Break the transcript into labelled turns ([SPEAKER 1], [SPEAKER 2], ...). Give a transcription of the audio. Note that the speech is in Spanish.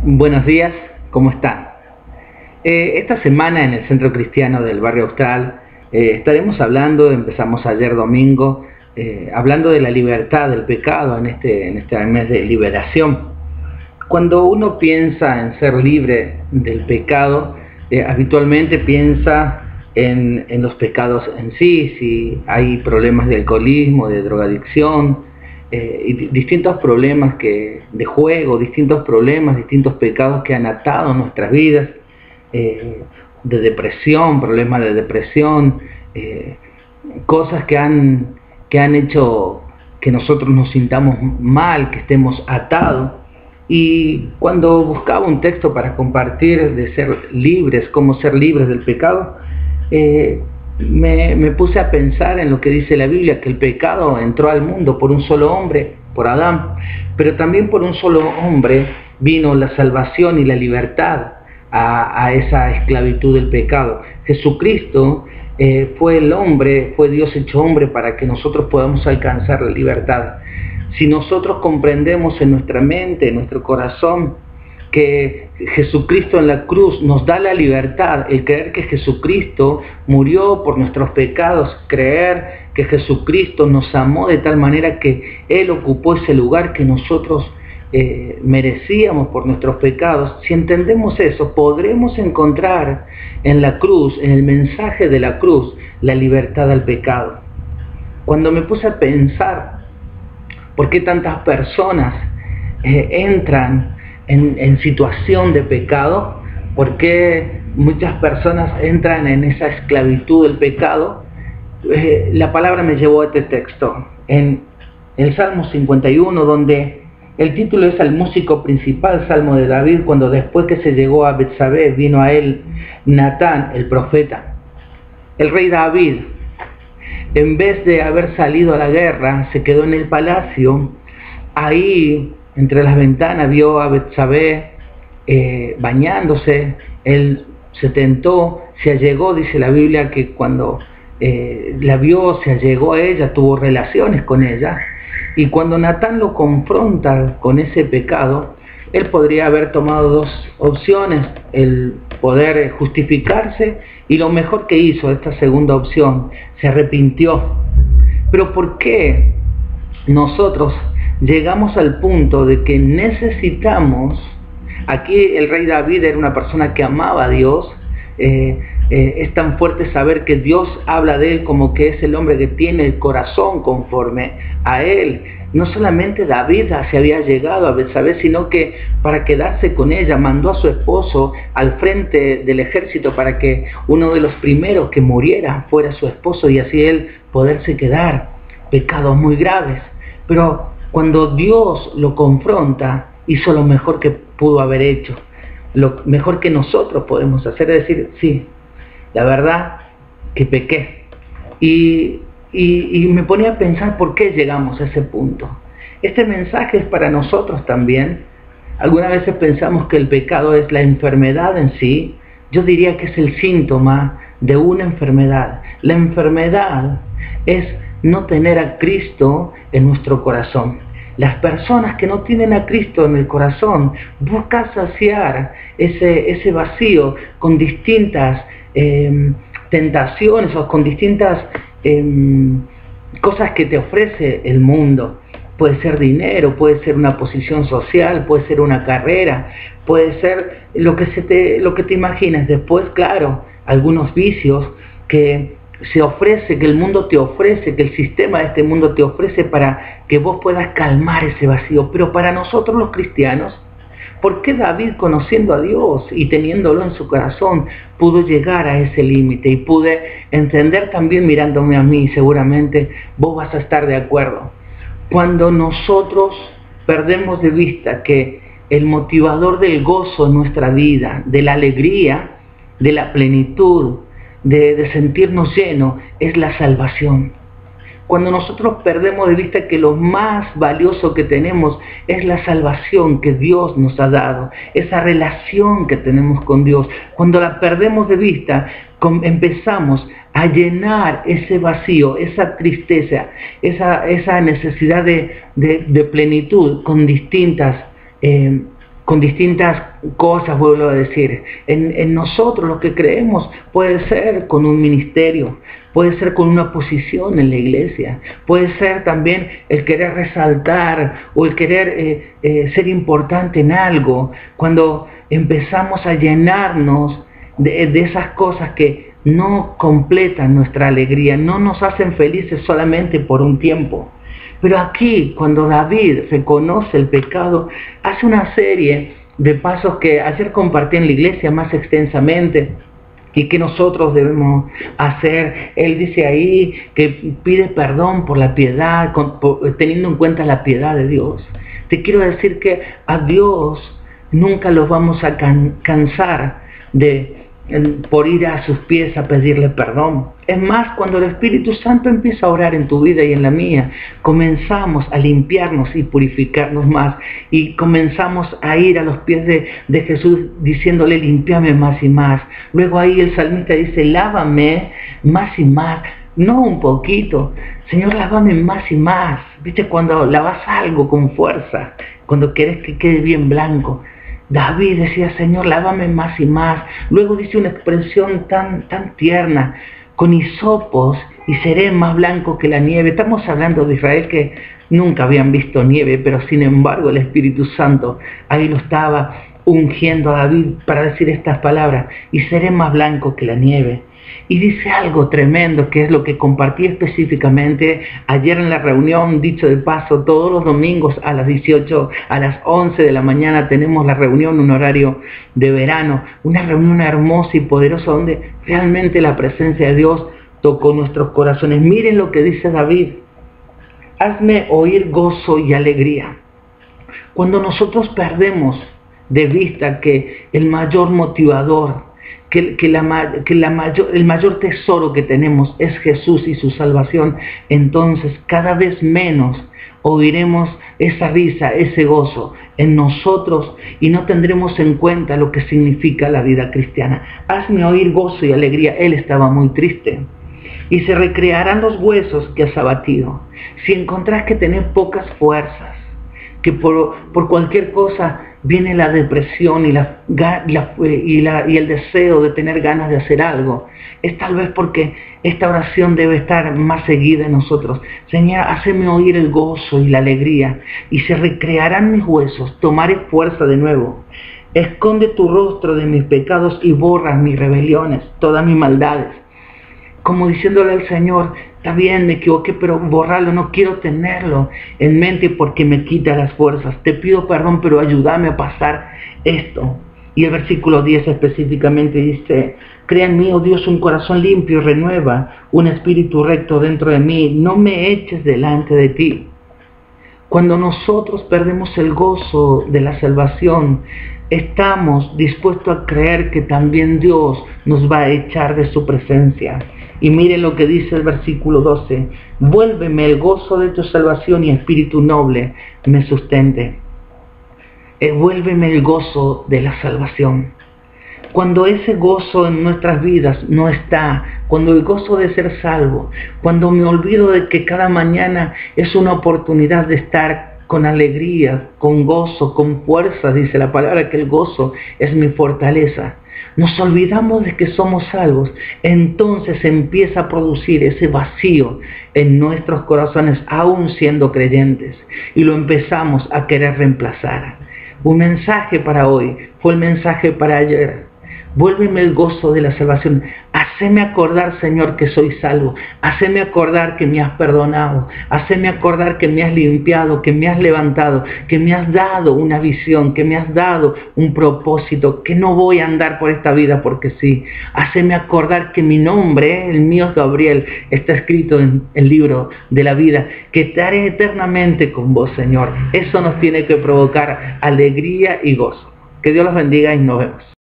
[SPEAKER 1] Buenos días, ¿cómo están? Esta semana en el Centro Cristiano del Barrio Austral estaremos hablando, empezamos ayer domingo, hablando de la libertad del pecado en este mes de liberación. Cuando uno piensa en ser libre del pecado, habitualmente piensa en los pecados en sí, si hay problemas de alcoholismo, de drogadicción, y distintos problemas de juego, distintos pecados que han atado nuestras vidas, de depresión, problemas de depresión, cosas que han hecho que nosotros nos sintamos mal, que estemos atados. Y cuando buscaba un texto para compartir de ser libres, cómo ser libres del pecado, me puse a pensar en lo que dice la Biblia, que el pecado entró al mundo por un solo hombre, por Adán, pero también por un solo hombre vino la salvación y la libertad a esa esclavitud del pecado. Jesucristo fue el hombre, fue Dios hecho hombre para que nosotros podamos alcanzar la libertad. Si nosotros comprendemos en nuestra mente, en nuestro corazón, que Jesucristo en la cruz nos da la libertad, el creer que Jesucristo murió por nuestros pecados, creer que Jesucristo nos amó de tal manera que Él ocupó ese lugar que nosotros merecíamos por nuestros pecados. Si entendemos eso, podremos encontrar en la cruz, en el mensaje de la cruz, la libertad al pecado. Cuando me puse a pensar por qué tantas personas entran en situación de pecado, por qué muchas personas entran en esa esclavitud del pecado, la palabra me llevó a este texto, en el Salmo 51, donde el título es al músico principal, Salmo de David, cuando después que se llegó a Betsabé, vino a él Natán, el profeta. El rey David, en vez de haber salido a la guerra, se quedó en el palacio. Ahí, entre las ventanas, vio a Betsabé bañándose. Él se tentó, se allegó, dice la Biblia, que cuando la vio, se allegó a ella, tuvo relaciones con ella. Y cuando Natán lo confronta con ese pecado, él podría haber tomado dos opciones: el poder justificarse, y lo mejor que hizo, esta segunda opción, se arrepintió. Pero ¿por qué nosotros llegamos al punto de que necesitamos? Aquí el rey David era una persona que amaba a Dios. Es tan fuerte saber que Dios habla de él como que es el hombre que tiene el corazón conforme a él. No solamente David se había llegado a Betsabé, sino que para quedarse con ella mandó a su esposo al frente del ejército para que uno de los primeros que muriera fuera su esposo y así él poderse quedar. Pecados muy graves. Pero cuando Dios lo confronta, hizo lo mejor que pudo haber hecho. Lo mejor que nosotros podemos hacer es decir, sí, la verdad que pequé. Y me ponía a pensar por qué llegamos a ese punto. Este mensaje es para nosotros también. Algunas veces pensamos que el pecado es la enfermedad en sí. Yo diría que es el síntoma de una enfermedad. La enfermedad es no tener a Cristo en nuestro corazón. Las personas que no tienen a Cristo en el corazón buscan saciar ese vacío con distintas tentaciones o con distintas cosas que te ofrece el mundo. Puede ser dinero, puede ser una posición social, puede ser una carrera, puede ser lo que te imaginas. Después, claro, algunos vicios que se ofrece, que el mundo te ofrece, que el sistema de este mundo te ofrece para que vos puedas calmar ese vacío. Pero para nosotros los cristianos, ¿por qué David, conociendo a Dios y teniéndolo en su corazón, pudo llegar a ese límite? Y pude entender también mirándome a mí, seguramente vos vas a estar de acuerdo. Cuando nosotros perdemos de vista que el motivador del gozo en nuestra vida, de la alegría, de la plenitud, de sentirnos llenos, es la salvación. Cuando nosotros perdemos de vista que lo más valioso que tenemos es la salvación que Dios nos ha dado, esa relación que tenemos con Dios, cuando la perdemos de vista, empezamos a llenar ese vacío, esa tristeza, esa necesidad de plenitud con distintas con distintas cosas, vuelvo a decir. En nosotros lo que creemos puede ser con un ministerio, puede ser con una posición en la iglesia, puede ser también el querer resaltar o el querer ser importante en algo. Cuando empezamos a llenarnos de esas cosas que no completan nuestra alegría, no nos hacen felices solamente por un tiempo. Pero aquí, cuando David reconoce el pecado, hace una serie de pasos que ayer compartí en la iglesia más extensamente y que nosotros debemos hacer. Él dice ahí que pide perdón por la piedad, teniendo en cuenta la piedad de Dios. Te quiero decir que a Dios nunca los vamos a cansar por ir a sus pies a pedirle perdón. Es más, cuando el Espíritu Santo empieza a orar en tu vida y en la mía, comenzamos a limpiarnos y purificarnos más, y comenzamos a ir a los pies de Jesús diciéndole, límpiame más y más. Luego ahí el salmista dice, lávame más y más, no un poquito, Señor, lávame más y más. ¿Viste cuando lavas algo con fuerza, cuando querés que quede bien blanco? David decía, Señor, lávame más y más. Luego dice una expresión tan tierna, con hisopos y seré más blanco que la nieve. Estamos hablando de Israel, que nunca habían visto nieve, pero sin embargo el Espíritu Santo ahí lo estaba ungiendo a David para decir estas palabras, y seré más blanco que la nieve. Y dice algo tremendo, que es lo que compartí específicamente ayer en la reunión. Dicho de paso, todos los domingos a las 18, a las 11 de la mañana tenemos la reunión, un horario de verano, una reunión hermosa y poderosa donde realmente la presencia de Dios tocó nuestros corazones. Miren lo que dice David, hazme oír gozo y alegría. Cuando nosotros perdemos de vista que el mayor motivador, el mayor tesoro que tenemos es Jesús y su salvación, entonces cada vez menos oiremos esa risa, ese gozo en nosotros, y no tendremos en cuenta lo que significa la vida cristiana. Hazme oír gozo y alegría. Él estaba muy triste. Y se recrearán los huesos que has abatido. Si encontrás que tenés pocas fuerzas, que por cualquier cosa viene la depresión y el deseo de tener ganas de hacer algo, es tal vez porque esta oración debe estar más seguida en nosotros. Señor, haceme oír el gozo y la alegría, y se recrearán mis huesos, tomaré fuerza de nuevo. Esconde tu rostro de mis pecados y borra mis rebeliones, todas mis maldades. Como diciéndole al Señor, está bien, me equivoqué, pero borrarlo, no quiero tenerlo en mente porque me quita las fuerzas. Te pido perdón, pero ayúdame a pasar esto. Y el versículo 10 específicamente dice, crea en mí, oh Dios, un corazón limpio, renueva un espíritu recto dentro de mí, no me eches delante de ti. Cuando nosotros perdemos el gozo de la salvación, estamos dispuestos a creer que también Dios nos va a echar de su presencia. Y miren lo que dice el versículo 12, vuélveme el gozo de tu salvación y espíritu noble me sustente. Vuélveme el gozo de la salvación. Cuando ese gozo en nuestras vidas no está, cuando el gozo de ser salvo, cuando me olvido de que cada mañana es una oportunidad de estar con alegría, con gozo, con fuerza, dice la palabra que el gozo es mi fortaleza. Nos olvidamos de que somos salvos, entonces empieza a producir ese vacío en nuestros corazones, aún siendo creyentes, y lo empezamos a querer reemplazar. Un mensaje para hoy fue el mensaje para ayer. Vuélveme el gozo de la salvación. Haceme acordar, Señor, que soy salvo. Haceme acordar que me has perdonado. Haceme acordar que me has limpiado, que me has levantado, que me has dado una visión, que me has dado un propósito, que no voy a andar por esta vida porque sí. Haceme acordar que mi nombre, el mío es Gabriel, está escrito en el libro de la vida, que estaré eternamente con vos, Señor. Eso nos tiene que provocar alegría y gozo. Que Dios los bendiga y nos vemos.